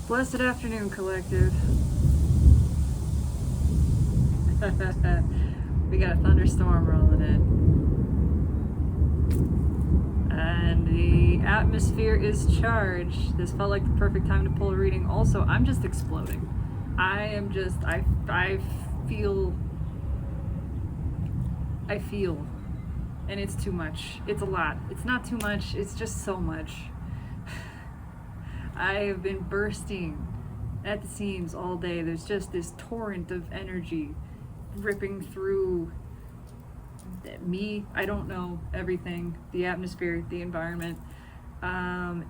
Blessed afternoon, collective. We got a thunderstorm rolling in. And the atmosphere is charged. This felt like the perfect time to pull a reading. Also, I'm just exploding. I feel. And it's too much. It's a lot. It's not too much. It's just so much. I have been bursting at the seams all day. There's just this torrent of energy ripping through me. I don't know everything. The atmosphere, the environment.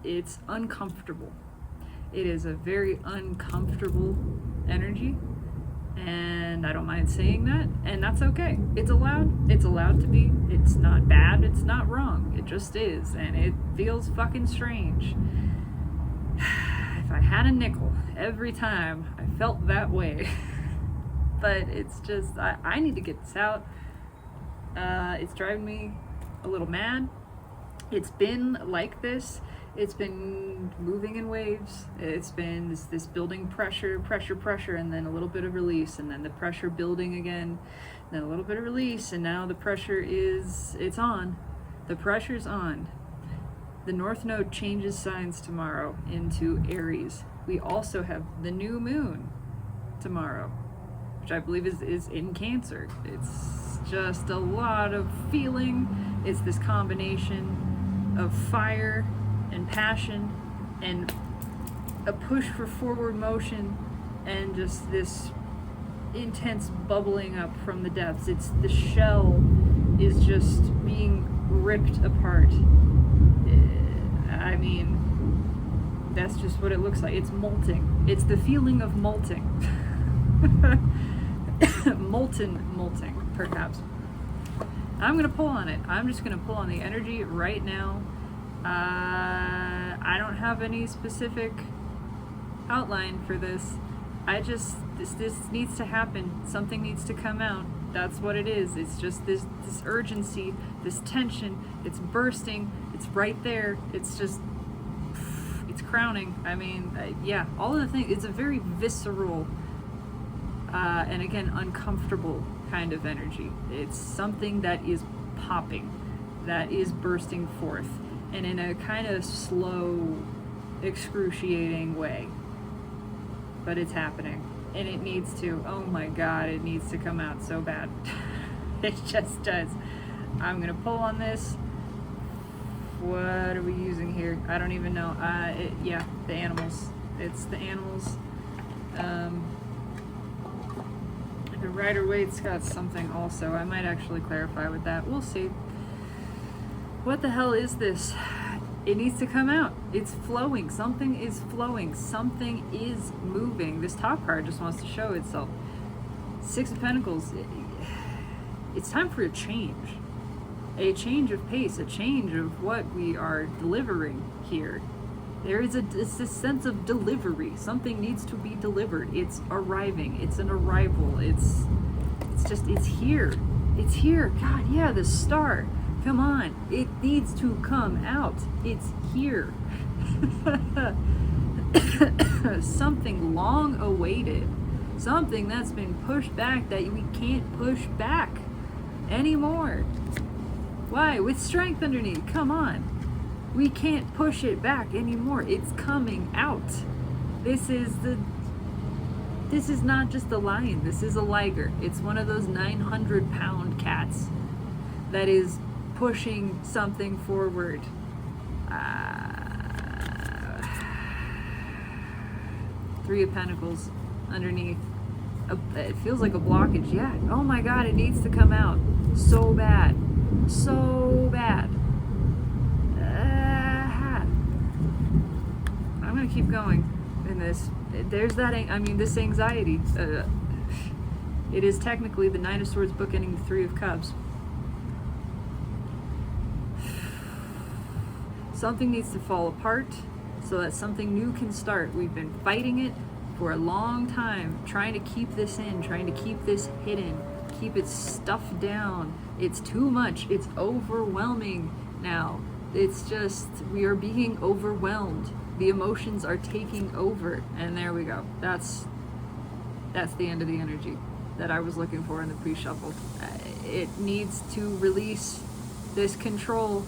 It's uncomfortable. It is a very uncomfortable energy. And I don't mind saying that, and that's okay. It's allowed to be. It's not bad, it's not wrong. It just is, and it feels fucking strange. If I had a nickel every time I felt that way. But it's just, I need to get this out. It's driving me a little mad. It's been like this. It's been moving in waves. It's been this building pressure, and then a little bit of release, and then the pressure building again, then a little bit of release, and now the pressure it's on. The pressure's on. The North Node changes signs tomorrow into Aries. We also have the new moon tomorrow, which I believe is in Cancer. It's just a lot of feeling. It's this combination of fire and passion and a push for forward motion and just this intense bubbling up from the depths. It's the shell is just being ripped apart. I mean, that's just what it looks like. It's molting. It's the feeling of molting. molting, perhaps. I'm gonna pull on it. I'm just gonna pull on the energy right now. I don't have any specific outline for this. This needs to happen. Something needs to come out. That's what it is. It's just this urgency, this tension. It's bursting. It's right there. It's just, it's crowning. I mean, yeah, all of the things. It's a very visceral, and again, uncomfortable kind of energy. It's something that is popping, that is bursting forth. And in a kind of slow, excruciating way. But it's happening. And it needs to. Oh my God, it needs to come out so bad. It just does. I'm going to pull on this. What are we using here? I don't even know. Yeah, the animals. It's the animals. The Rider-Waite's got something also. I might actually clarify with that. We'll see. What the hell is this? It needs to come out. It's flowing. Something is flowing. Something is moving. This top card just wants to show itself. Six of Pentacles. It's time for a change. A change of pace. A change of what we are delivering here. There is this sense of delivery. Something needs to be delivered. It's arriving. It's an arrival. It's here. It's here. God, yeah, the star. Come on, it needs to come out. It's here. Something long awaited. Something that's been pushed back that we can't push back anymore. Why? With strength underneath. Come on. We can't push it back anymore. It's coming out. This is not just a lion. This is a liger. It's one of those 900-pound cats that is pushing something forward. Three of Pentacles underneath. It feels like a blockage. Yeah. Oh my God, it needs to come out. So bad. So bad. I'm going to keep going in this. There's that, this anxiety. It is technically the Nine of Swords bookending the Three of Cups. Something needs to fall apart so that something new can start. We've been fighting it for a long time, trying to keep this in, trying to keep this hidden, keep it stuffed down. It's too much. It's overwhelming now. It's just, we are being overwhelmed. The emotions are taking over, and there we go. That's the end of the energy that I was looking for in the pre-shuffle. It needs to release this control,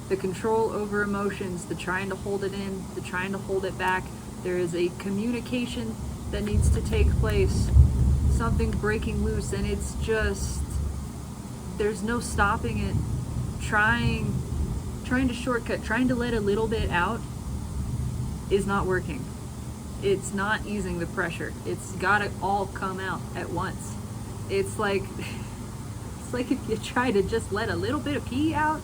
the control over emotions, the trying to hold it in, the trying to hold it back. There is a communication that needs to take place, something breaking loose, and it's just, there's no stopping it. Trying to shortcut, trying to let a little bit out is not working. It's not easing the pressure. It's gotta all come out at once. It's like if you try to just let a little bit of pee out,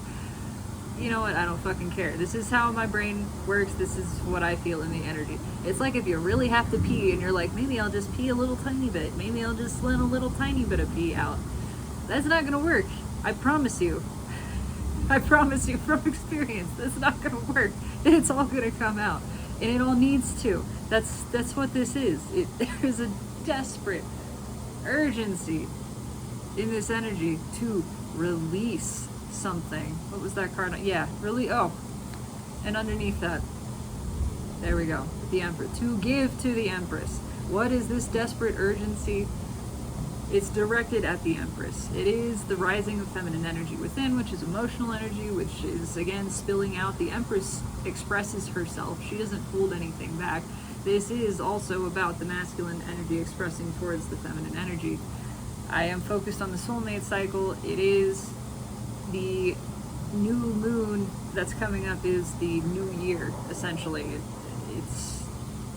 you know what, I don't fucking care. This is how my brain works. This is what I feel in the energy. It's like if you really have to pee and you're like, maybe I'll just pee a little tiny bit. Maybe I'll just let a little tiny bit of pee out. That's not gonna work. I promise you. I promise you from experience, that's not gonna work. It's all gonna come out. And it all needs to. That's what this is. There's a desperate urgency in this energy to release something. What was that card? Yeah, really. Oh, and underneath that, there we go. The Empress. To give to the Empress. What is this desperate urgency? It's directed at the Empress. It is the rising of feminine energy within, which is emotional energy, which is, again, spilling out. The Empress expresses herself. She doesn't hold anything back. This is also about the masculine energy expressing towards the feminine energy. I am focused on the soulmate cycle. It is the new moon that's coming up, is the new year, essentially. It's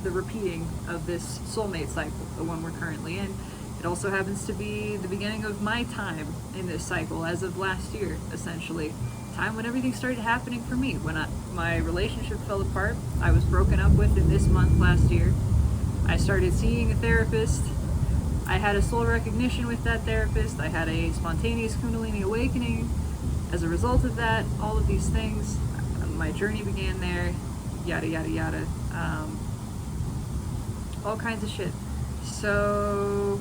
the repeating of this soulmate cycle, the one we're currently in. It also happens to be the beginning of my time in this cycle as of last year, essentially. Time when everything started happening for me. When my relationship fell apart, I was broken up with in this month last year. I started seeing a therapist. I had a soul recognition with that therapist. I had a spontaneous Kundalini awakening. As a result of that, all of these things, my journey began there, yada, yada, yada. All kinds of shit. So,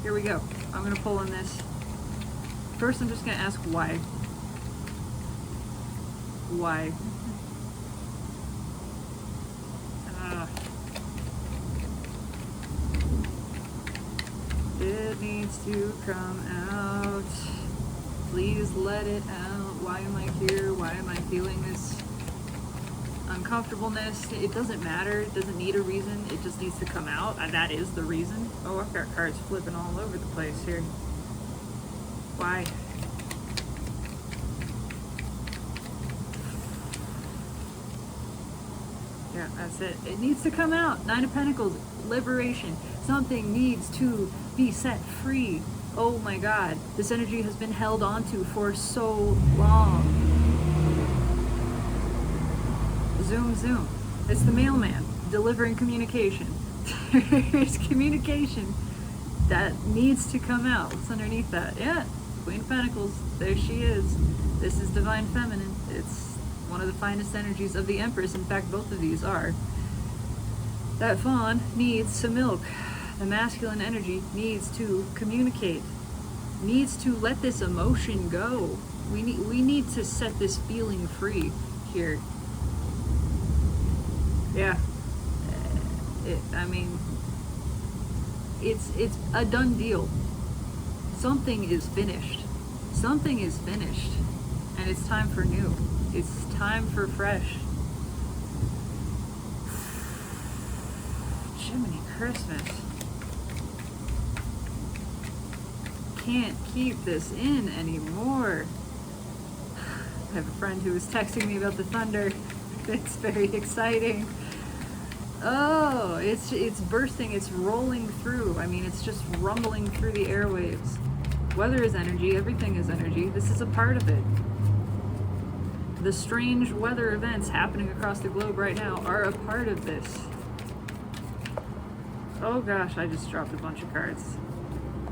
here we go. I'm going to pull on this. First, I'm just going to ask why. Why? It needs to come out. Please let it out. Why am I here? Why am I feeling this uncomfortableness? It doesn't matter. It doesn't need a reason. It just needs to come out. And that is the reason. Oh, I've got cards flipping all over the place here. Why? Yeah, that's it. It needs to come out. Nine of Pentacles, liberation. Something needs to be set free. Oh my God, this energy has been held onto for so long. Zoom, zoom. It's the mailman delivering communication. There's communication that needs to come out. What's underneath that? Yeah, Queen of Pentacles. There she is. This is Divine Feminine. It's one of the finest energies of the Empress. In fact, both of these are. That fawn needs some milk. The masculine energy needs to communicate, needs to let this emotion go. We need to set this feeling free here. Yeah. It's a done deal. Something is finished. Something is finished. And it's time for new. It's time for fresh. Jiminy Christmas. Can't keep this in anymore. I have a friend who was texting me about the thunder. It's very exciting. Oh, it's bursting, it's rolling through. I mean, it's just rumbling through the airwaves. Weather is energy, everything is energy. This is a part of it. The strange weather events happening across the globe right now are a part of this. Oh gosh, I just dropped a bunch of cards.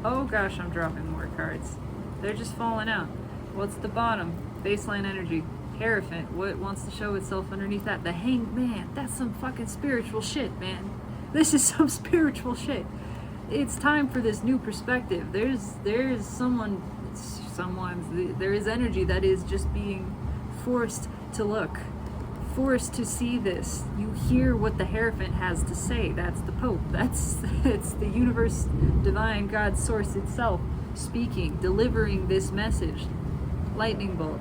Oh gosh, I'm dropping more cards. They're just falling out. What's the bottom? Baseline energy. Hierophant. What wants to show itself underneath that? The Hanged Man. That's some fucking spiritual shit, man. This is some spiritual shit. It's time for this new perspective. There is energy that is just being forced to look. forced to see this. You hear what the Hierophant has to say. That's the Pope. It's the universe, divine, God, source itself, speaking, delivering this message. Lightning bolt.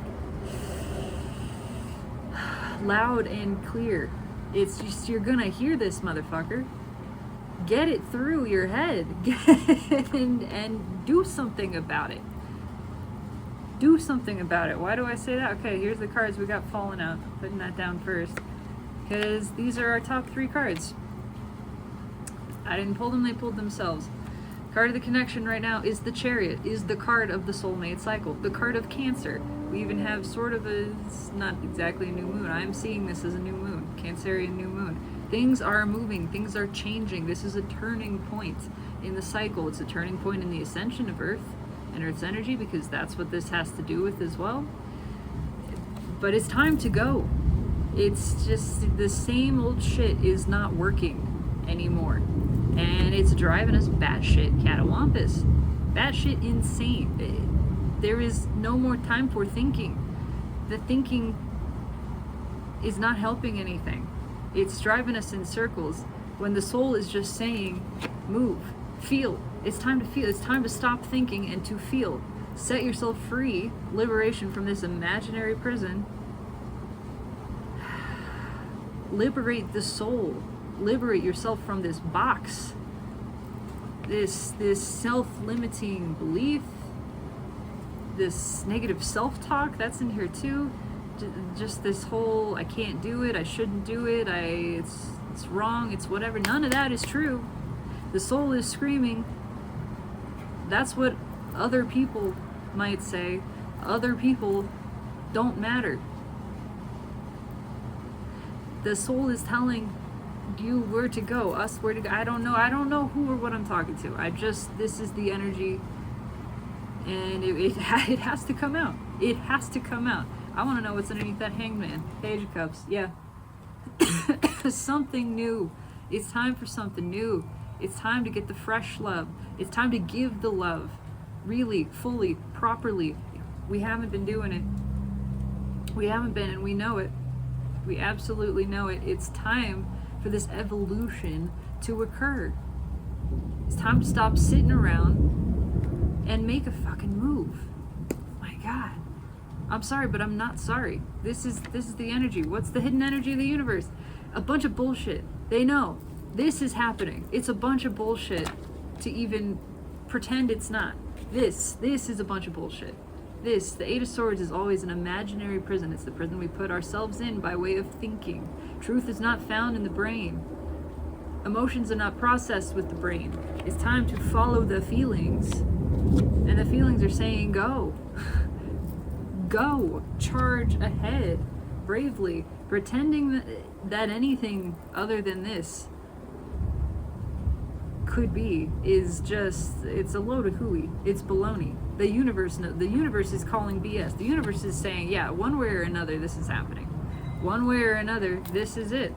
Loud and clear. It's just, you're gonna hear this, motherfucker. Get it through your head. and do something about it. Do something about it. Why do I say that? Okay, here's the cards we got falling out. Putting that down first. Because these are our top 3 cards. I didn't pull them, they pulled themselves. Card of the connection right now is the Chariot, is the card of the soulmate cycle. The card of Cancer. We even have sort of a, it's not exactly a new moon. I'm seeing this as a new moon. Cancerian new moon. Things are moving. Things are changing. This is a turning point in the cycle. It's a turning point in the ascension of Earth and Earth's energy, because that's what this has to do with as well. But it's time to go. It's just the same old shit is not working anymore. And it's driving us batshit catawampus. Batshit insane. There is no more time for thinking. The thinking is not helping anything. It's driving us in circles when the soul is just saying, move, feel. It's time to feel. It's time to stop thinking and to feel. Set yourself free. Liberation from this imaginary prison. Liberate the soul. Liberate yourself from this box. This self-limiting belief. This negative self-talk, that's in here too. Just this whole, I can't do it, I shouldn't do it, it's wrong, it's whatever. None of that is true. The soul is screaming. That's what other people might say. Other people don't matter. The soul is telling you where to go, us where to go. I don't know who or what I'm talking to. This is the energy, and it has to come out. It has to come out. I want to know what's underneath that Hangman. Page of Cups. Yeah. Something new. It's time for something new. It's time to get the fresh love. It's time to give the love. Really, fully, properly. We haven't been doing it. We haven't been, and we know it. We absolutely know it. It's time for this evolution to occur. It's time to stop sitting around and make a fucking move. My God. I'm sorry, but I'm not sorry. This is the energy. What's the hidden energy of the universe? A bunch of bullshit. They know. This is happening. It's a bunch of bullshit to even pretend it's not. This is a bunch of bullshit. The Eight of Swords is always an imaginary prison. It's the prison we put ourselves in by way of thinking. Truth is not found in the brain. Emotions are not processed with the brain. It's time to follow the feelings. And the feelings are saying go. Go. Charge ahead. Bravely. Pretending that anything other than this could be is just, it's a load of hooey. It's baloney. The universe is calling BS. The universe is saying, yeah, one way or another this is happening. One way or another, this is it.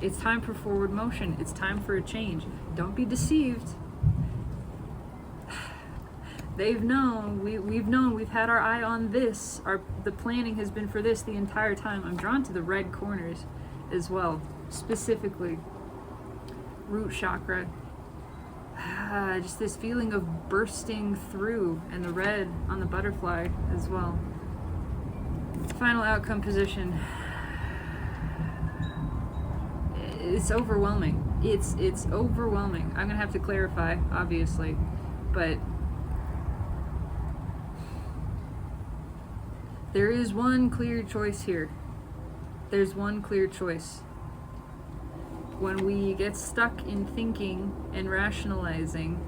It's time for forward motion. It's time for a change. Don't be deceived. They've known, we've known, we've had our eye on this. The planning has been for this the entire time. I'm drawn to the red corners as well, specifically root chakra. Just this feeling of bursting through, and the red on the butterfly as well. Final outcome position. It's overwhelming. It's overwhelming. I'm gonna have to clarify, obviously, but there is one clear choice here. There's one clear choice. When we get stuck in thinking and rationalizing,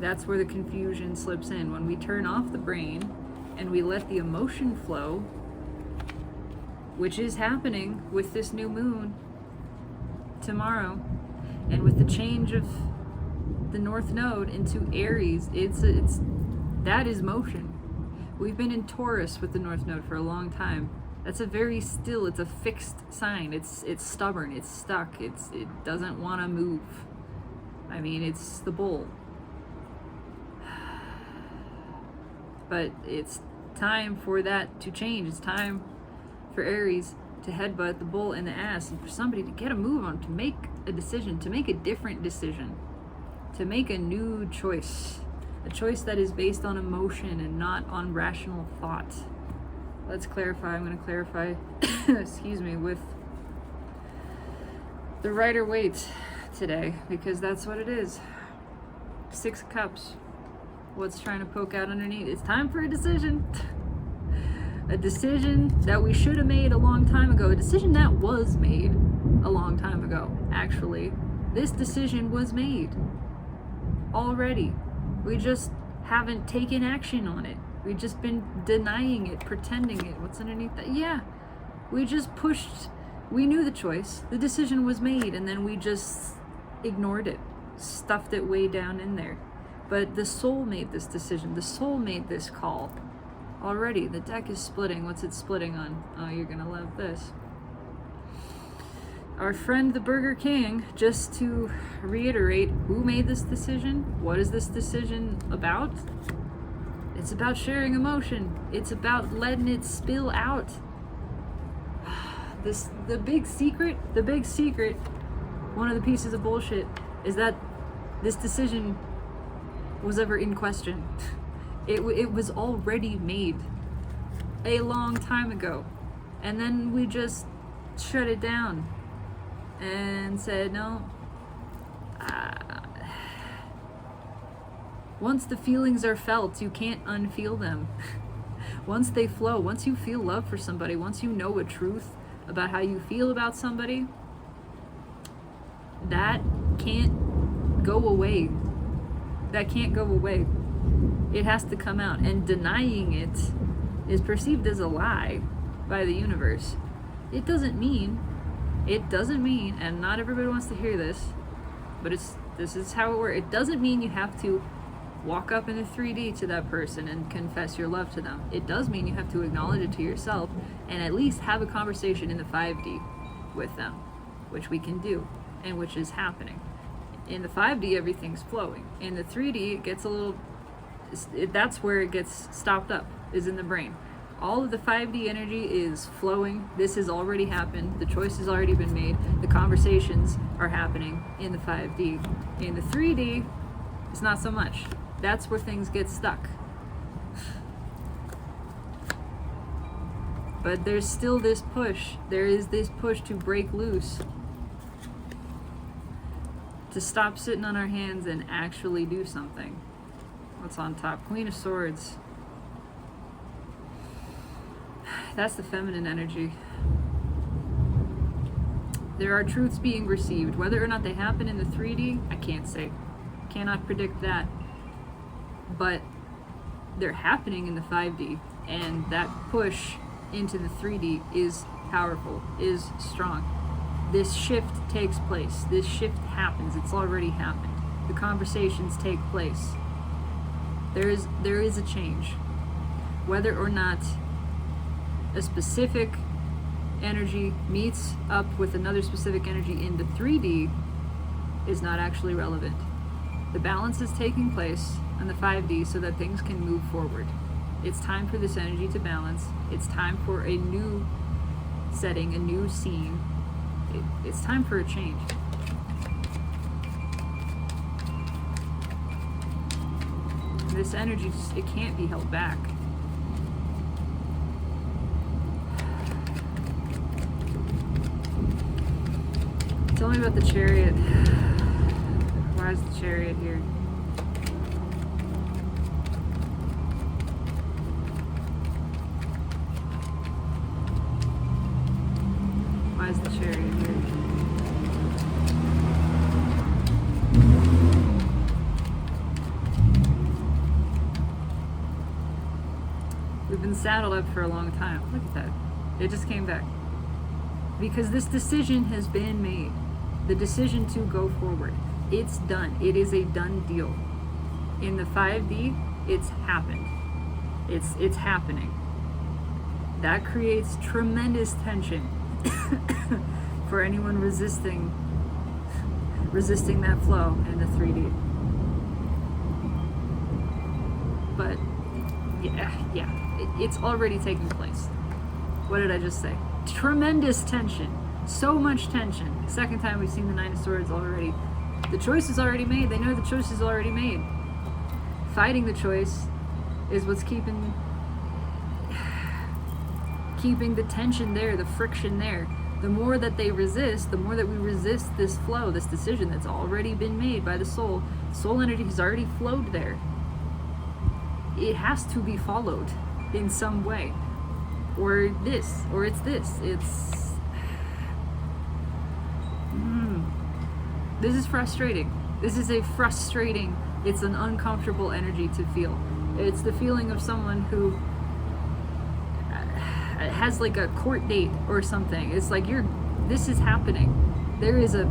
that's where the confusion slips in. When we turn off the brain and we let the emotion flow, which is happening with this new moon tomorrow, and with the change of the North Node into Aries, that is motion. We've been in Taurus with the North Node for a long time. That's a very still, it's a fixed sign. It's stubborn, it's stuck, it doesn't want to move. I mean, it's the bull. But it's time for that to change. It's time for Aries to headbutt the bull in the ass, and for somebody to get a move on, to make a decision, to make a different decision, to make a new choice, a choice that is based on emotion and not on rational thought. Let's clarify. I'm going to clarify, excuse me, with the Rider-Waite today, because that's what it is. 6 of Cups. What's trying to poke out underneath? It's time for a decision. A decision that we should have made a long time ago. A decision that was made a long time ago. Actually, this decision was made already. We just haven't taken action on it. We've just been denying it, pretending it. What's underneath that? Yeah, we just pushed. We knew the choice. The decision was made, and then we just ignored it, stuffed it way down in there. But the soul made this decision. The soul made this call. Already, the deck is splitting. What's it splitting on? Oh, you're gonna love this. Our friend the Burger King, just to reiterate, who made this decision? What is this decision about? It's about sharing emotion. It's about letting it spill out. The big secret, one of the pieces of bullshit, is that this decision was ever in question. It was already made a long time ago. And then we just shut it down and said, no. Once the feelings are felt, you can't unfeel them. Once they flow, once you feel love for somebody, once you know a truth about how you feel about somebody, that can't go away. That can't go away. It has to come out, and denying it is perceived as a lie by the universe. It doesn't mean, and not everybody wants to hear this, but this is how it works. It doesn't mean you have to walk up in the 3D to that person and confess your love to them. It does mean you have to acknowledge it to yourself and at least have a conversation in the 5D with them, which we can do, and which is happening. In the 5D, everything's flowing. In the 3D, it gets a little, that's where it gets stopped up, is in the brain. All of the 5D energy is flowing. This has already happened. The choice has already been made. The conversations are happening in the 5D. In the 3D, it's not so much. That's where things get stuck. But there's still this push. There is this push to break loose. To stop sitting on our hands and actually do something. What's on top? Queen of Swords. That's the feminine energy. There are truths being received. Whether or not they happen in the 3D, I can't say. Cannot predict that. But they're happening in the 5D, and that push into the 3D is powerful, is strong. This shift takes place. This shift happens. It's already happened. The conversations take place. There is a change. Whether or not a specific energy meets up with another specific energy in the 3D is not actually relevant. The balance is taking place on the 5D so that things can move forward. It's time for this energy to balance. It's time for a new setting, a new scene. It's time for a change. This energy, it can't be held back. Tell me about the Chariot. Why is the Chariot here? Why is the Chariot here? We've been saddled up for a long time. Look at that. It just came back. Because this decision has been made. The decision to go forward. It's done. It is a done deal. In the 5D, it's happened. It's happening. That creates tremendous tension for anyone resisting that flow in the 3D. But yeah, it's already taking place. What did I just say? tremendous tension. So much tension. Second time we've seen the Nine of Swords already. The choice is already made. They know the choice is already made. Fighting the choice is what's keeping the tension there, the friction there. The more that they resist, the more that we resist this flow, this decision that's already been made by the soul. Soul energy has already flowed there. It has to be followed in some way. Or this, or it's this. This is frustrating. This is a frustrating, it's an uncomfortable energy to feel. It's the feeling of someone who has like a court date or something. It's like this is happening. There is a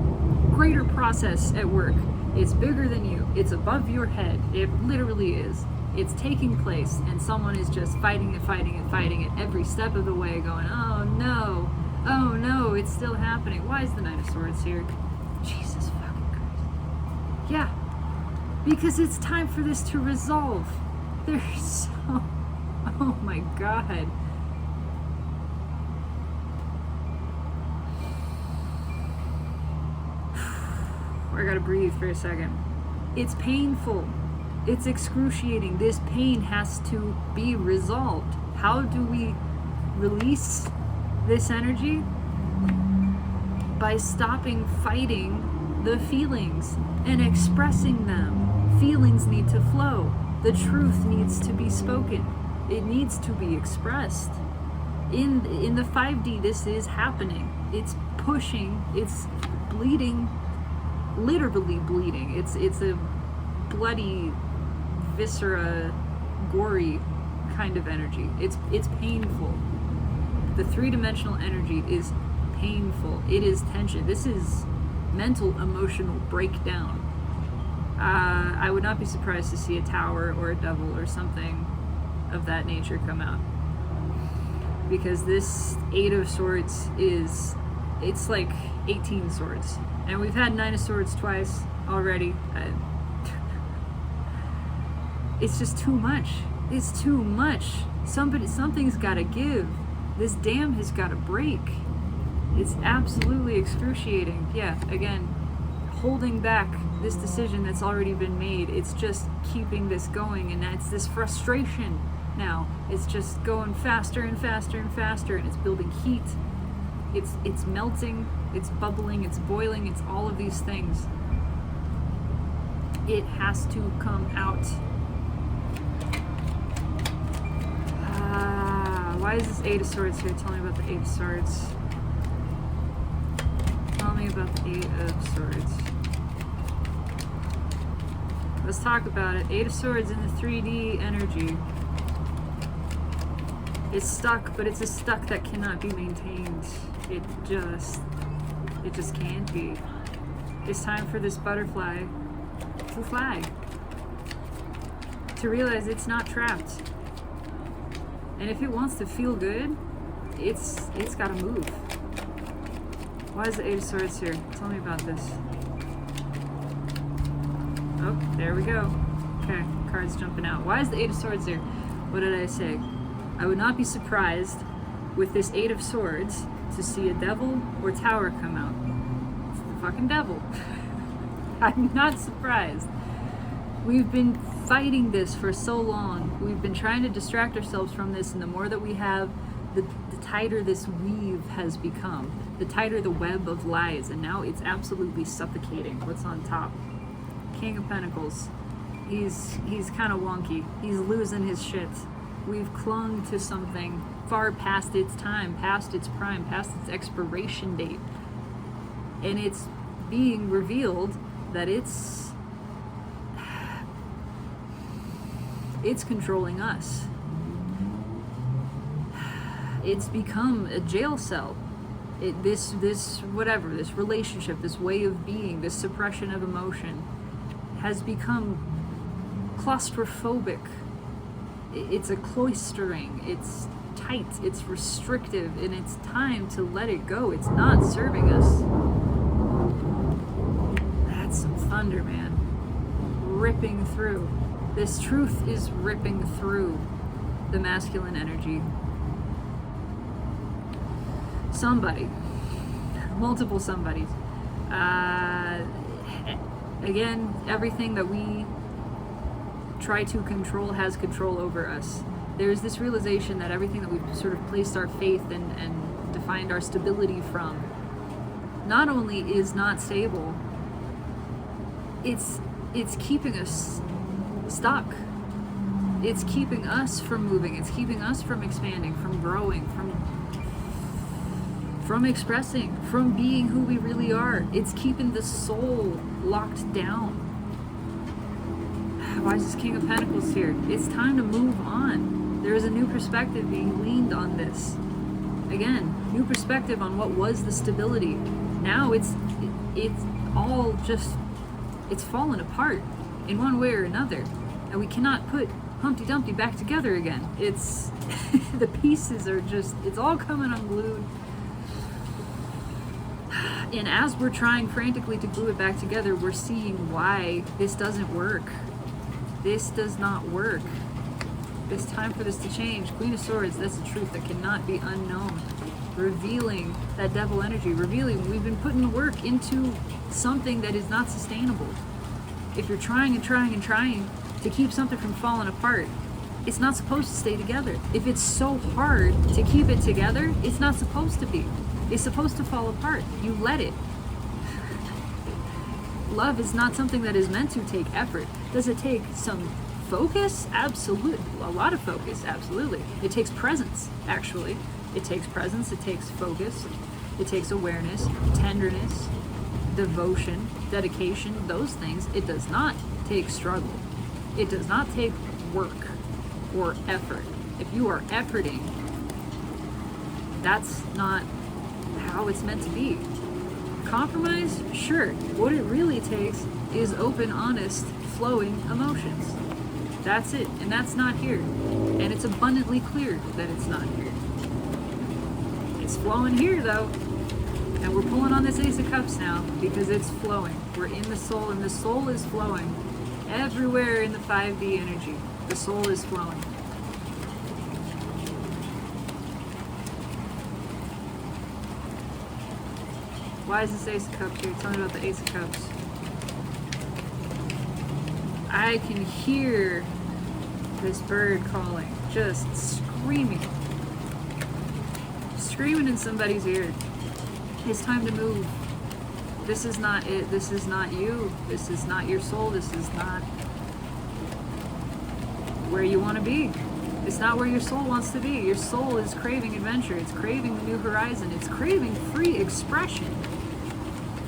greater process at work. It's bigger than you. It's above your head. It literally is. It's taking place, and someone is just fighting it every step of the way, going, oh no, it's still happening. Why is the Nine of Swords here? Jesus fucking Christ. Yeah, because it's time for this to resolve. There's so, oh my God. I gotta breathe for a second. It's painful. It's excruciating. This pain has to be resolved. How do we release this energy? By stopping fighting the feelings and expressing them. Feelings need to flow. The truth needs to be spoken. It needs to be expressed. In the 5D, this is happening. It's pushing. It's bleeding. Literally bleeding. It's a bloody, viscera, gory kind of energy. It's painful. The three-dimensional energy is painful. It is tension. This is mental, emotional breakdown. I would not be surprised to see a tower or a devil or something of that nature come out, because this Eight of Swords it's like 18 swords. And we've had Nine of Swords twice already. It's just too much. It's too much. Something's got to give. This dam has got to break. It's absolutely excruciating. Yeah, again, holding back this decision that's already been made. It's just keeping this going, and it's this frustration now. It's just going faster and faster and faster, and it's building heat. It's melting, it's bubbling, it's boiling, it's all of these things. It has to come out. Why is this Eight of Swords here? Tell me about the Eight of Swords. Tell me about the Eight of Swords. Let's talk about it. Eight of Swords in the 3D energy. It's stuck, but it's a stuck that cannot be maintained. It just can't be. It's time for this butterfly to fly. To realize it's not trapped. And if it wants to feel good, it's gotta move. Why is the Eight of Swords here? Tell me about this. Oh, there we go. Okay, cards jumping out. Why is the Eight of Swords here? What did I say? I would not be surprised with this Eight of Swords to see a devil or tower come out. It's the fucking devil. I'm not surprised. We've been fighting this for so long. We've been trying to distract ourselves from this, and the more that we have, the tighter this weave has become. The tighter the web of lies, and now it's absolutely suffocating. What's on top? King of Pentacles. He's kind of wonky. He's losing his shit. We've clung to something far past its time, past its prime, past its expiration date. And it's being revealed that it's controlling us. It's become a jail cell. This relationship, this way of being, this suppression of emotion has become claustrophobic. It's a cloistering, it's tight, it's restrictive, and it's time to let it go. It's not serving us. That's some thunder, man. Ripping through. This truth is ripping through the masculine energy. somebody, multiple somebodies. Again, everything that we try to control has control over us. There's this realization that everything that we've sort of placed our faith and defined our stability from not only is not stable, it's keeping us stuck. It's keeping us from moving. It's keeping us from expanding, from growing, from expressing, from being who we really are. It's keeping the soul locked down. Why is this King of Pentacles here? It's time to move on. There is a new perspective being leaned on this. Again, new perspective on what was the stability. Now it's all just, it's fallen apart in one way or another. And we cannot put Humpty Dumpty back together again. It's, the pieces are just, it's all coming unglued. And as we're trying frantically to glue it back together, we're seeing why this doesn't work. This does not work. It's time for this to change. Queen of Swords, that's a truth that cannot be unknown. Revealing that devil energy, revealing we've been putting the work into something that is not sustainable. If you're trying and trying and trying to keep something from falling apart, it's not supposed to stay together. If it's so hard to keep it together, it's not supposed to be. It's supposed to fall apart. You let it. Love is not something that is meant to take effort. Does it take some focus? Absolutely. A lot of focus, absolutely. It takes presence, actually. It takes presence, it takes focus, it takes awareness, tenderness, devotion, dedication, those things. It does not take struggle. It does not take work or effort. If you are efforting, that's not how it's meant to be. Compromise? Sure. What it really takes is open, honest, flowing emotions. That's it. And that's not here. And it's abundantly clear that it's not here. It's flowing here, though. And we're pulling on this Ace of Cups now because it's flowing. We're in the soul, and the soul is flowing. Everywhere in the 5D energy, the soul is flowing. Why is this Ace of Cups here? Tell me about the Ace of Cups. I can hear this bird calling, just screaming. Screaming in somebody's ear. It's time to move. This is not it. This is not you. This is not your soul. This is not where you want to be. It's not where your soul wants to be. Your soul is craving adventure. It's craving the new horizon. It's craving free expression.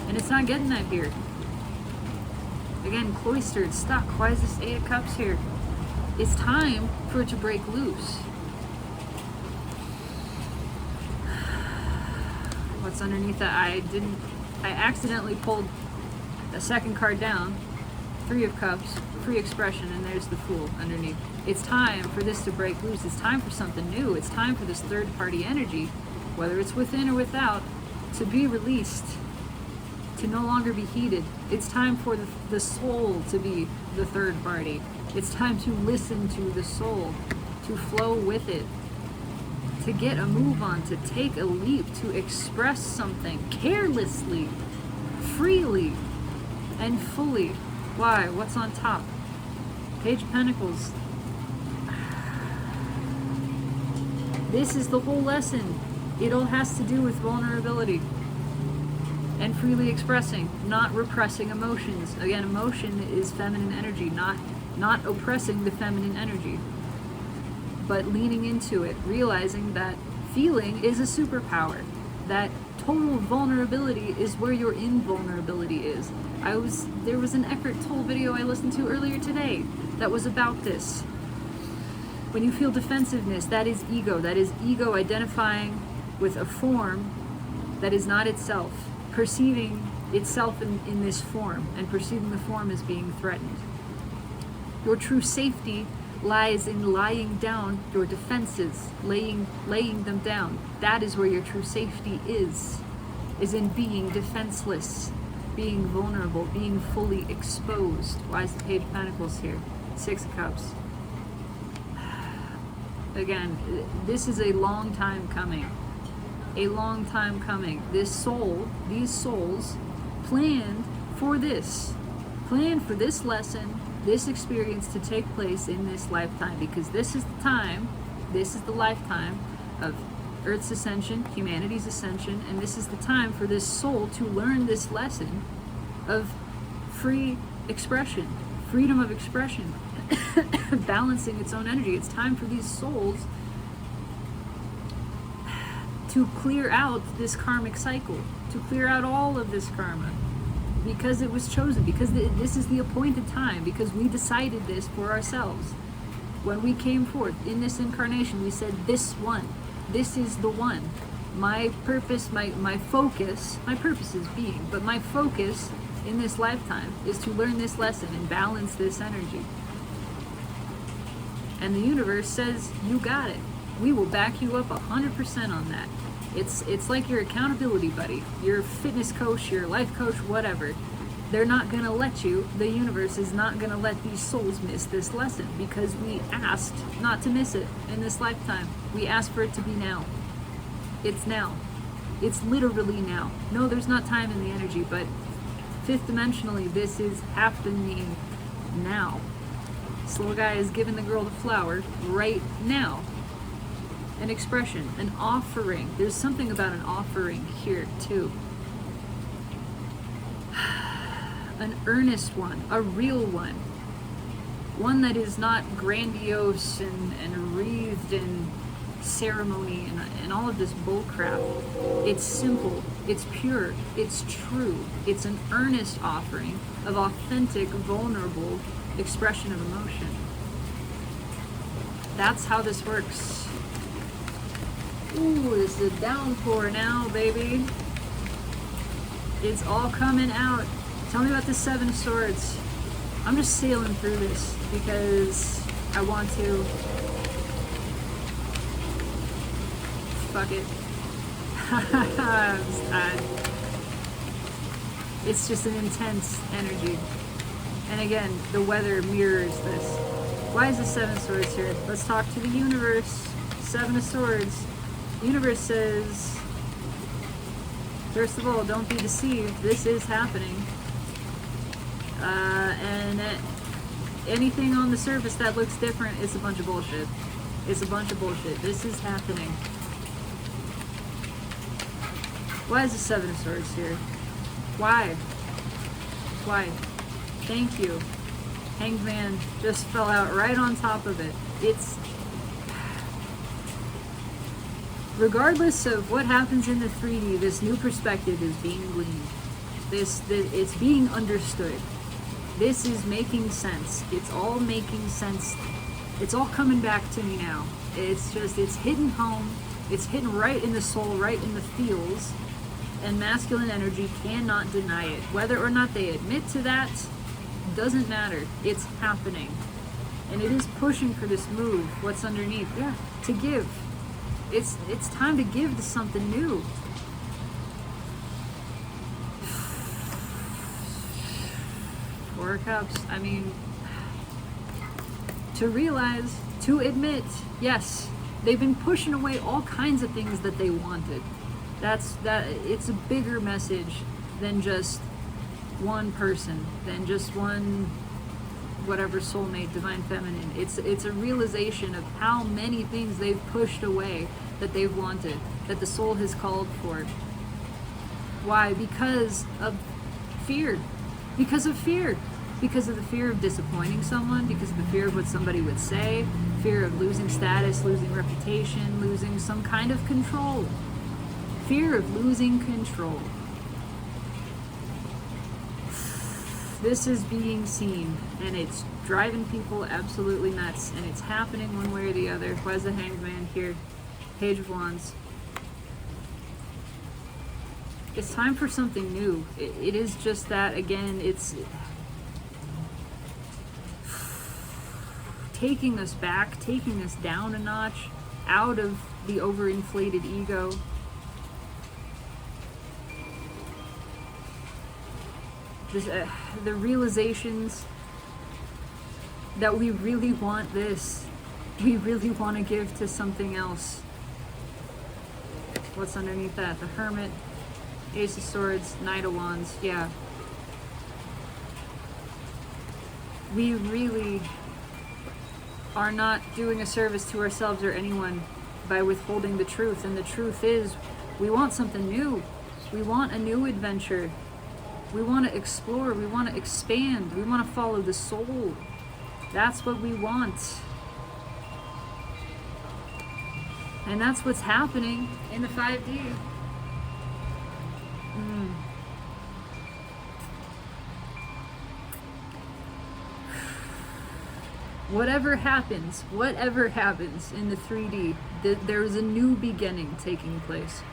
And it's not getting that here. Again, cloistered, stuck. Why is this Eight of Cups here? It's time for it to break loose. What's underneath that? I accidentally pulled the second card down. Three of Cups, free expression, and there's the Fool underneath. It's time for this to break loose. It's time for something new. It's time for this third party energy, whether it's within or without, to be released, to no longer be heated. It's time for the soul to be the third party. It's time to listen to the soul, to flow with it, to get a move on, to take a leap, to express something carelessly, freely, and fully. Why? What's on top? Page of Pentacles. This is the whole lesson. It all has to do with vulnerability and freely expressing, not repressing emotions. Again, emotion is feminine energy, not oppressing the feminine energy, but leaning into it, realizing that feeling is a superpower, that total vulnerability is where your invulnerability is. There was an Eckhart Tolle video I listened to earlier today that was about this. When you feel defensiveness, that is ego. That is ego identifying with a form that is not itself, perceiving itself in this form, and perceiving the form as being threatened. Your true safety lies in lying down your defenses, laying them down. That is where your true safety is in being defenseless, being vulnerable, being fully exposed. Why is the Page of Pentacles here? Six of Cups. Again, this is a long time coming. a long time coming. This soul, these souls, planned for this. Planned for this lesson, this experience to take place in this lifetime, because this is the time, this is the lifetime of Earth's ascension, humanity's ascension, and this is the time for this soul to learn this lesson of free expression, freedom of expression, balancing its own energy. It's time for these souls to clear out this karmic cycle, to clear out all of this karma, because it was chosen, because this is the appointed time, because we decided this for ourselves. When we came forth in this incarnation, we said, this one, this is the one. My purpose, my focus, my purpose is being, but my focus in this lifetime is to learn this lesson and balance this energy. And the universe says, you got it. We will back you up 100% on that. It's like your accountability buddy, your fitness coach, your life coach, whatever. They're not going to let you, the universe is not going to let these souls miss this lesson, because we asked not to miss it in this lifetime. We asked for it to be now. It's now. It's literally now. No, there's not time in the energy, but fifth dimensionally, this is happening now. This little guy is giving the girl the flower right now. An expression, an offering. There's something about an offering here too. An earnest one, a real one. One that is not grandiose and wreathed in ceremony and all of this bull crap. It's simple, it's pure, it's true. It's an earnest offering of authentic, vulnerable expression of emotion. That's how this works. Ooh, this is a downpour now, baby. It's all coming out. Tell me about the Seven of Swords. I'm just sailing through this because I want to. Fuck it. It's just an intense energy. And again, the weather mirrors this. Why is the Seven of Swords here? Let's talk to the universe. Seven of Swords. The universe says, first of all, don't be deceived. This is happening. And anything on the surface that looks different is a bunch of bullshit. It's a bunch of bullshit. This is happening. Why is the Seven of Swords here? Why? Why? Thank you. Hanged Man just fell out right on top of it. It's... Regardless of what happens in the 3D, this new perspective is being gleaned. It's being understood. This is making sense. It's all making sense. It's all coming back to me now. It's hitting home. It's hitting right in the soul, right in the feels. And masculine energy cannot deny it. Whether or not they admit to that, doesn't matter. It's happening. And it is pushing for this move. What's underneath? Yeah, to give. It's time to give to something new. Four of Cups. I mean, to realize, to admit, yes, they've been pushing away all kinds of things that they wanted. It's a bigger message than just one person, than just one whatever soulmate, divine feminine. It's a realization of how many things they've pushed away that they've wanted, that the soul has called for. Why? Because of fear. Because of fear. Because of the fear of disappointing someone, because of the fear of what somebody would say, fear of losing status, losing reputation, losing some kind of control. Fear of losing control. This is being seen, and it's driving people absolutely nuts, and it's happening one way or the other. Why is the Hanged Man here? Page of Wands. It's time for something new. It is just that, again, it's taking us back, taking us down a notch, out of the overinflated ego. The realizations that we really want this. We really want to give to something else. What's underneath that? The Hermit, Ace of Swords, Knight of Wands. Yeah. We really are not doing a service to ourselves or anyone by withholding the truth. And the truth is, we want something new. We want a new adventure. We want to explore. We want to expand. We want to follow the soul. That's what we want. And that's what's happening in the 5D. Whatever happens in the 3D, there is a new beginning taking place.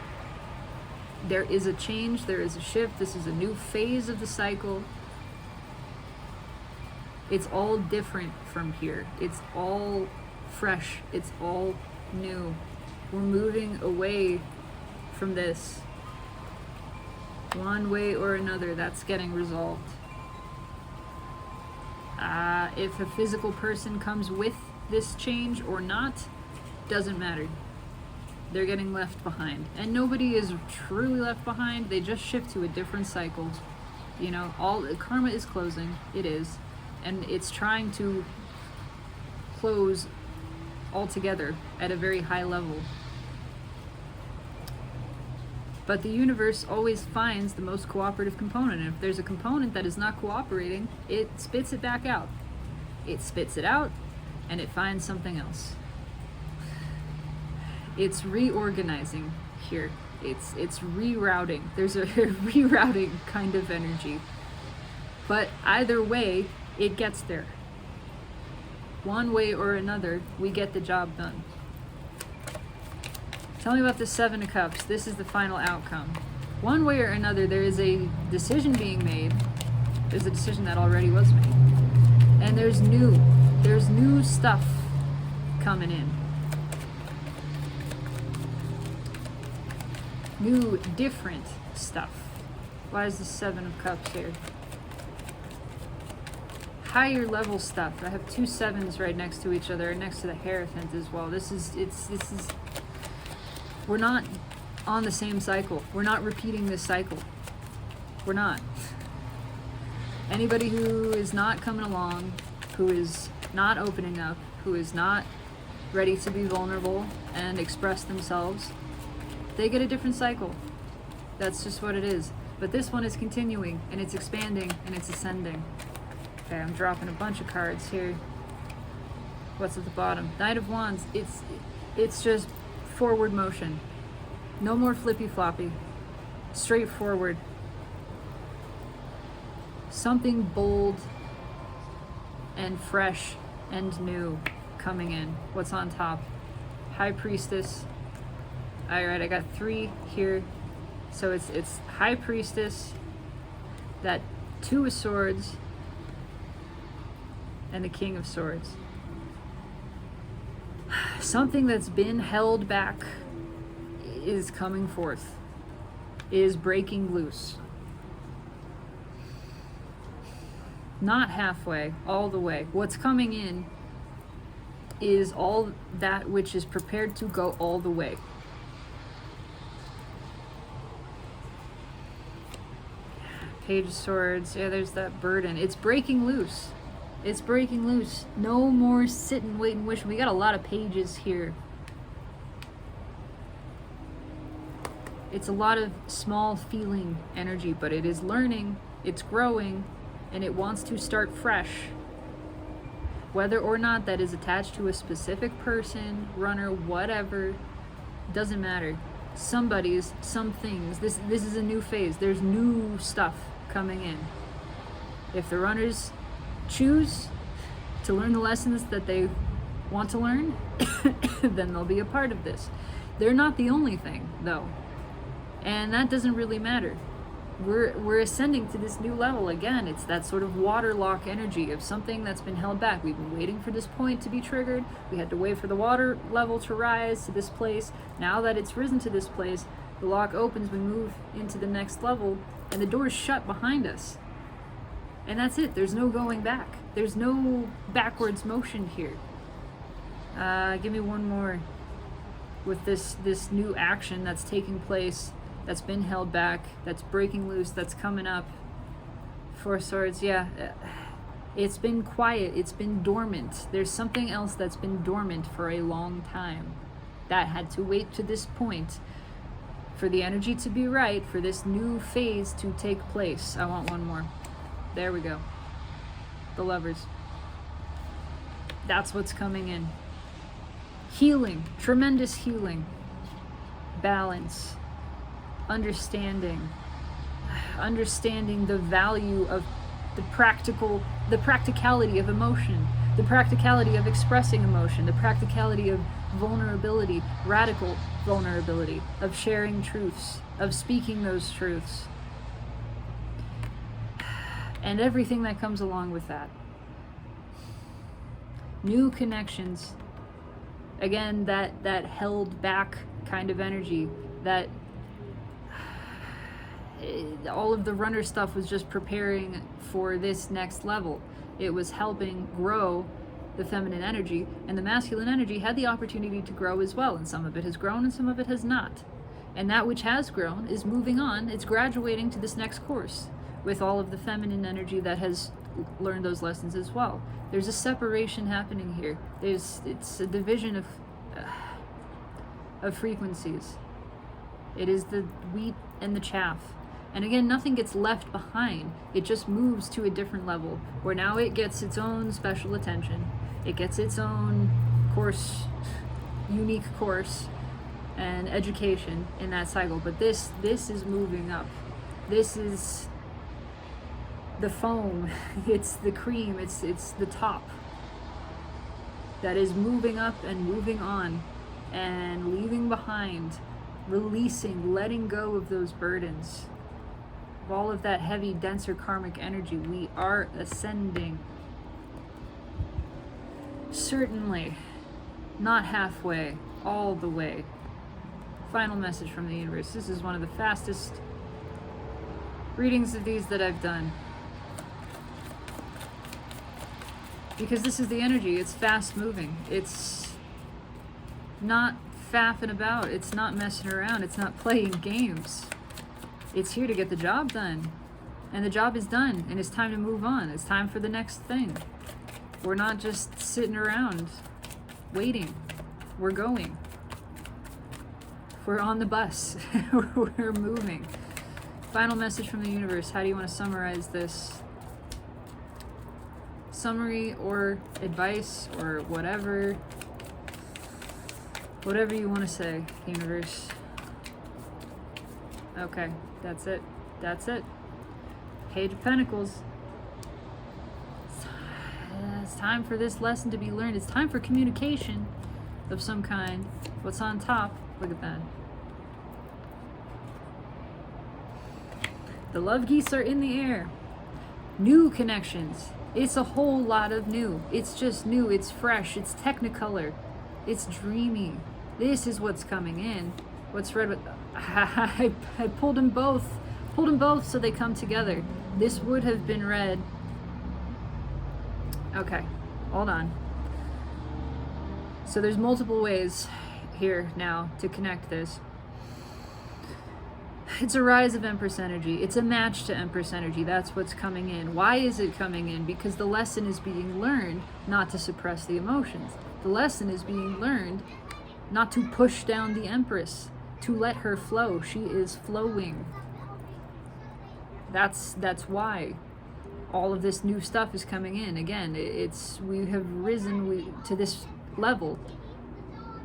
There is a change, there is a shift, this is a new phase of the cycle. It's all different from here. It's all fresh, it's all new. We're moving away from this. One way or another, that's getting resolved. If a physical person comes with this change or not, doesn't matter. They're getting left behind. And nobody is truly left behind. They just shift to a different cycle. You know, all karma is closing. It is. And it's trying to close altogether at a very high level. But the universe always finds the most cooperative component. And if there's a component that is not cooperating, it spits it back out. It spits it out, and it finds something else. It's reorganizing here. It's rerouting. There's a rerouting kind of energy. But either way, it gets there. One way or another, we get the job done. Tell me about the 7 of Cups. This is the final outcome. One way or another, there is a decision being made. There's a decision that already was made. And there's new stuff coming in. New, different stuff. Why is the 7 of Cups here? Higher level stuff. I have 2 7s right next to each other, next to the Hierophant as well. This is we're not on the same cycle. We're not repeating this cycle. We're not. Anybody who is not coming along, who is not opening up, who is not ready to be vulnerable and express themselves, they get a different cycle. That's just what it is. But this one is continuing, and it's expanding, and it's ascending. Okay, I'm dropping a bunch of cards here. What's at the bottom? Knight of Wands. It's just forward motion. No more flippy floppy. Straightforward. Something bold and fresh and new coming in. What's on top? High Priestess. Alright, I got 3 here. So it's High Priestess, that 2 of Swords, and the King of Swords. Something that's been held back is coming forth, is breaking loose. Not halfway, all the way. What's coming in is all that which is prepared to go all the way. Page of Swords, yeah, there's that burden. It's breaking loose. It's breaking loose. No more sitting, waiting, wishing. We got a lot of pages here. It's a lot of small feeling energy, but it is learning, it's growing, and it wants to start fresh. Whether or not that is attached to a specific person, runner, whatever, doesn't matter. Somebody's, some things. This is a new phase. There's new stuff coming in. If the runners choose to learn the lessons that they want to learn, then they'll be a part of this. They're not the only thing, though. And that doesn't really matter. We're ascending to this new level again. It's that sort of waterlock energy of something that's been held back. We've been waiting for this point to be triggered. We had to wait for the water level to rise to this place. Now that it's risen to this place, the lock opens, we move into the next level, and the door is shut behind us. And that's it. There's no going back. There's no backwards motion here. Give me one more. with this new action that's taking place, that's been held back, that's breaking loose, that's coming up. Four Swords, yeah. It's been quiet, it's been dormant. There's something else that's been dormant for a long time that had to wait to this point for the energy to be right, for this new phase to take place. I want one more. There we go. The Lovers. That's what's coming in. Healing, tremendous healing. Balance. Understanding the value of the practicality of emotion, the practicality of expressing emotion, the practicality of vulnerability, radical vulnerability, of sharing truths, of speaking those truths, and everything that comes along with that. New connections. Again, that held back kind of energy, that all of the runner stuff was just preparing for this next level. It was helping grow the feminine energy, and the masculine energy had the opportunity to grow as well, and some of it has grown and some of it has not. And that which has grown is moving on. It's graduating to this next course with all of the feminine energy that has learned those lessons as well. There's a separation happening here. It's a division of frequencies. It is the wheat and the chaff. And again, nothing gets left behind. It just moves to a different level, where now it gets its own special attention. It gets its own course, unique course and education in that cycle. But this is moving up. This is the foam. It's the cream. It's the top that is moving up and moving on and leaving behind, releasing, letting go of those burdens. All of that heavy, denser karmic energy. We are ascending. Certainly not halfway, all the way. Final message from the universe. This is one of the fastest readings of these that I've done, because this is the energy. It's fast moving. It's not faffing about. It's not messing around. It's not playing games. It's here to get the job done. And the job is done, and it's time to move on. It's time for the next thing. We're not just sitting around waiting. We're going. We're on the bus. We're moving. Final message from the universe. How do you want to summarize this? Summary or advice or whatever. Whatever you want to say, universe. Okay, that's it. That's it. Page of Pentacles. It's time for this lesson to be learned. It's time for communication of some kind. What's on top? Look at that. The love geese are in the air. New connections. It's a whole lot of new. It's just new. It's fresh. It's technicolor. It's dreamy. This is what's coming in. What's read with... I pulled them both. Pulled them both so they come together. This would have been read... Okay, hold on. So there's multiple ways here now to connect this. It's a rise of Empress energy. It's a match to Empress energy. That's what's coming in. Why is it coming in? Because the lesson is being learned not to suppress the emotions. The lesson is being learned not to push down the Empress, to let her flow. She is flowing. That's why all of this new stuff is coming in. Again, we have risen to this level,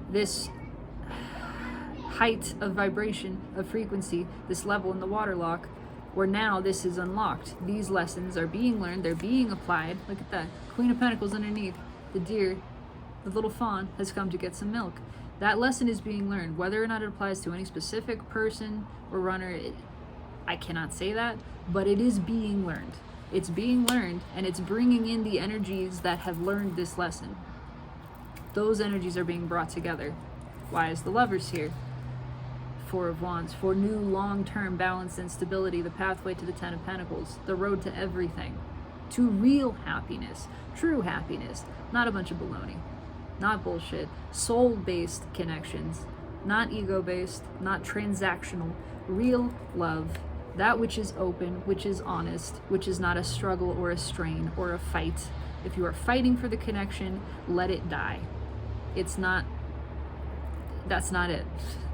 this height of vibration, of frequency, this level in the waterlock, where now this is unlocked. These lessons are being learned, they're being applied. Look at that. Queen of Pentacles underneath. The deer, the little fawn, has come to get some milk. That lesson is being learned. Whether or not it applies to any specific person or runner, I cannot say that, but it is being learned. It's being learned, and it's bringing in the energies that have learned this lesson. Those energies are being brought together. Why is the Lovers here? Four of Wands. For new long-term balance and stability, the pathway to the Ten of Pentacles, the road to everything, to real happiness, true happiness, not a bunch of baloney, not bullshit, soul-based connections, not ego-based, not transactional, real love, that which is open, which is honest, which is not a struggle or a strain or a fight. If you are fighting for the connection, let it die. It's not, that's not it.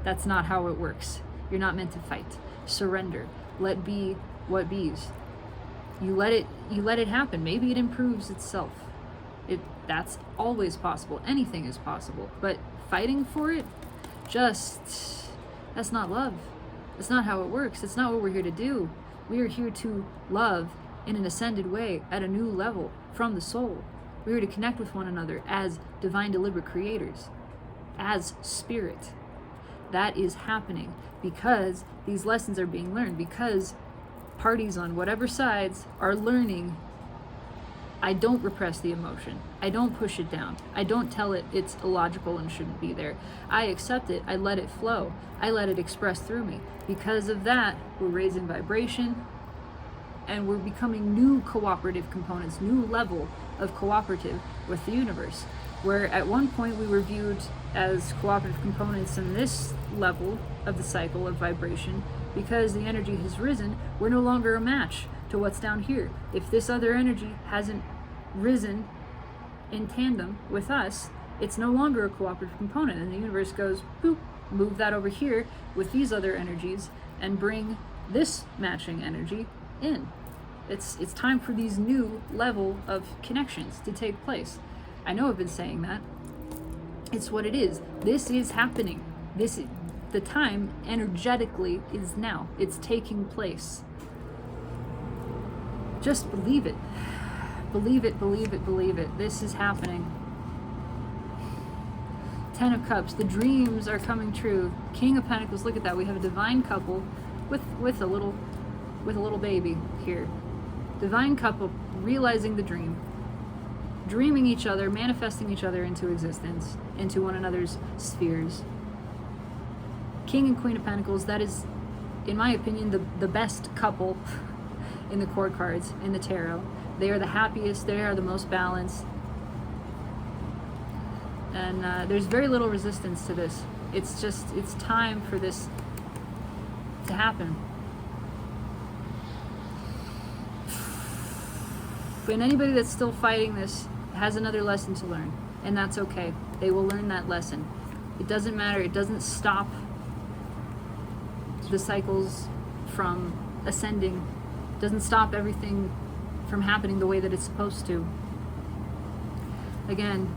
That's not how it works. You're not meant to fight. Surrender. Let be what bees. You let it happen. Maybe it improves itself. That's always possible. Anything is possible. But fighting for it, that's not love. That's not how it works. That's not what we're here to do. We are here to love in an ascended way at a new level from the soul. We're here to connect with one another as divine deliberate creators, as spirit. That is happening because these lessons are being learned, because parties on whatever sides are learning. I don't repress the emotion. I don't push it down. I don't tell it it's illogical and shouldn't be there. I accept it. I let it flow. I let it express through me. Because of that, we're raising vibration and we're becoming new cooperative components, new level of cooperative with the universe. Where at one point we were viewed as cooperative components in this level of the cycle of vibration, because the energy has risen, we're no longer a match to what's down here. If this other energy hasn't risen in tandem with us, it's no longer a cooperative component, and the universe goes, boop, move that over here with these other energies and bring this matching energy in. It's time for these new level of connections to take place. I know I've been saying that. It's what it is. This is happening. The time energetically is now. It's taking place. Just believe it. Believe it, believe it, believe it. This is happening. 10 of Cups. The dreams are coming true. King of Pentacles. Look at that. We have a divine couple with a little baby here. Divine couple realizing the dream. Dreaming each other, manifesting each other into existence, into one another's spheres. King and Queen of Pentacles. That is, in my opinion, the best couple in the court cards in the tarot. They are the happiest. They are the most balanced. And there's very little resistance to this. It's time for this to happen. And anybody that's still fighting this has another lesson to learn, and that's okay. They will learn that lesson. It doesn't matter. It doesn't stop the cycles from ascending. It doesn't stop everything from happening the way that it's supposed to. Again,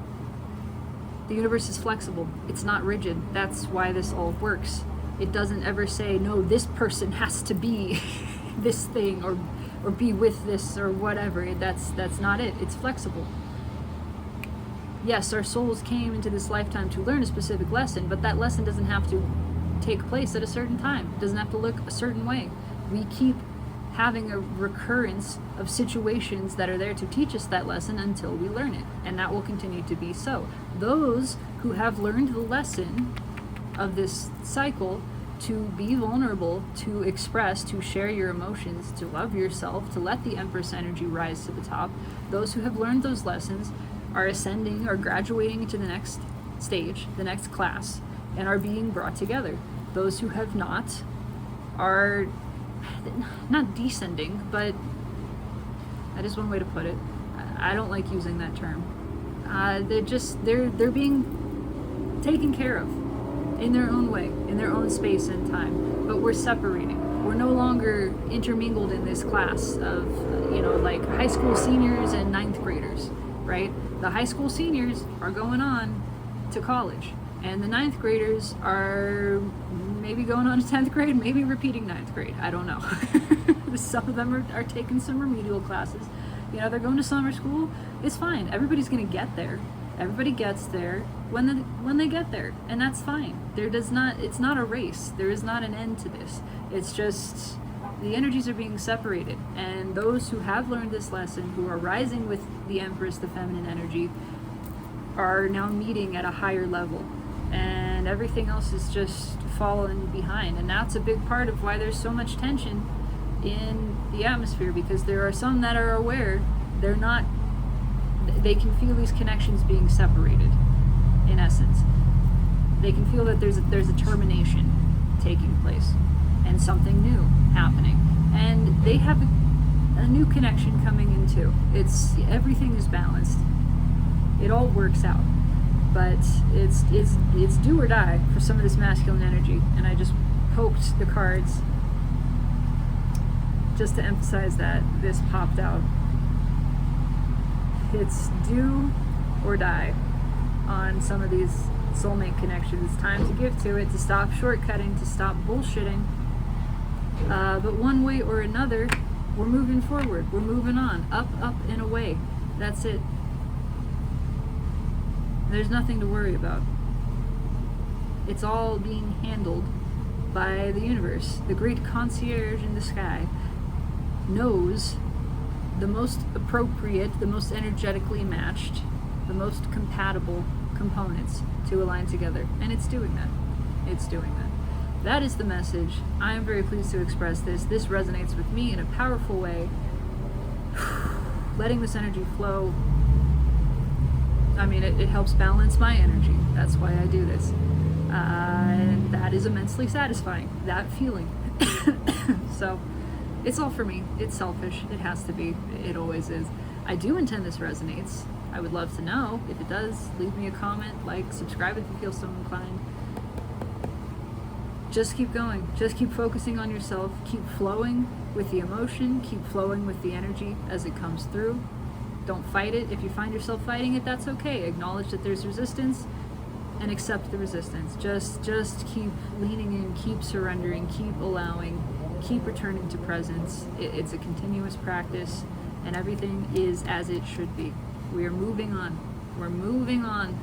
the universe is flexible. It's not rigid. That's why this all works. It doesn't ever say, no, this person has to be this thing or be with this or whatever. That's not it. It's flexible. Yes, our souls came into this lifetime to learn a specific lesson, but that lesson doesn't have to take place at a certain time. It doesn't have to look a certain way. We keep having a recurrence of situations that are there to teach us that lesson until we learn it, and that will continue to be so. Those who have learned the lesson of this cycle, to be vulnerable, to express, to share your emotions, to love yourself, to let the Empress energy rise to the top, those who have learned those lessons are ascending or graduating to the next stage, the next class, and are being brought together. Those who have not are not descending, but that is one way to put it. I don't like using that term. They're being taken care of in their own way, in their own space and time. But we're separating. We're no longer intermingled in this class of, like high school seniors and ninth graders, right? The high school seniors are going on to college, and the ninth graders are maybe going on to 10th grade, maybe repeating ninth grade. I don't know. Some of them are taking some remedial classes. They're going to summer school. It's fine. Everybody's going to get there. Everybody gets there when they get there, and that's fine. It's not a race. There is not an end to this. It's just the energies are being separated, and those who have learned this lesson, who are rising with the Empress, the feminine energy, are now meeting at a higher level, and everything else is just falling behind. And that's a big part of why there's so much tension in the atmosphere, because there are some that are aware they can feel these connections being separated, in essence. They can feel that there's a termination taking place and something new happening. And they have a new connection coming in too. Everything is balanced. It all works out. But it's do or die for some of this masculine energy. And I just poked the cards just to emphasize that. This popped out. It's do or die on some of these soulmate connections. It's time to give to it, to stop shortcutting, to stop bullshitting. But one way or another, we're moving forward. We're moving on. Up, and away. That's it. There's nothing to worry about. It's all being handled by the universe. The great concierge in the sky knows the most appropriate, the most energetically matched, the most compatible components to align together. And it's doing that. It's doing that. That is the message. I am very pleased to express this. This resonates with me in a powerful way. Letting this energy flow. I mean, it helps balance my energy. That's why I do this. And that is immensely satisfying, that feeling. So, it's all for me. It's selfish. It has to be. It always is. I do intend this resonates. I would love to know. If it does, leave me a comment, like, subscribe if you feel so inclined. Just keep going. Just keep focusing on yourself. Keep flowing with the emotion. Keep flowing with the energy as it comes through. Don't fight it. If you find yourself fighting it, that's okay. Acknowledge that there's resistance and accept the resistance. Just keep leaning in, keep surrendering, keep allowing, keep returning to presence. It's a continuous practice, and everything is as it should be. We are moving on. We're moving on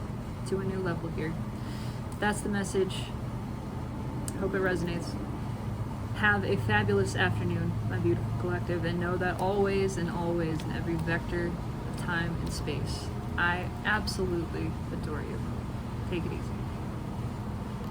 to a new level here. That's the message. Hope it resonates. Have a fabulous afternoon, my beautiful collective, and know that always and always in every vector of time and space, I absolutely adore you. Take it easy.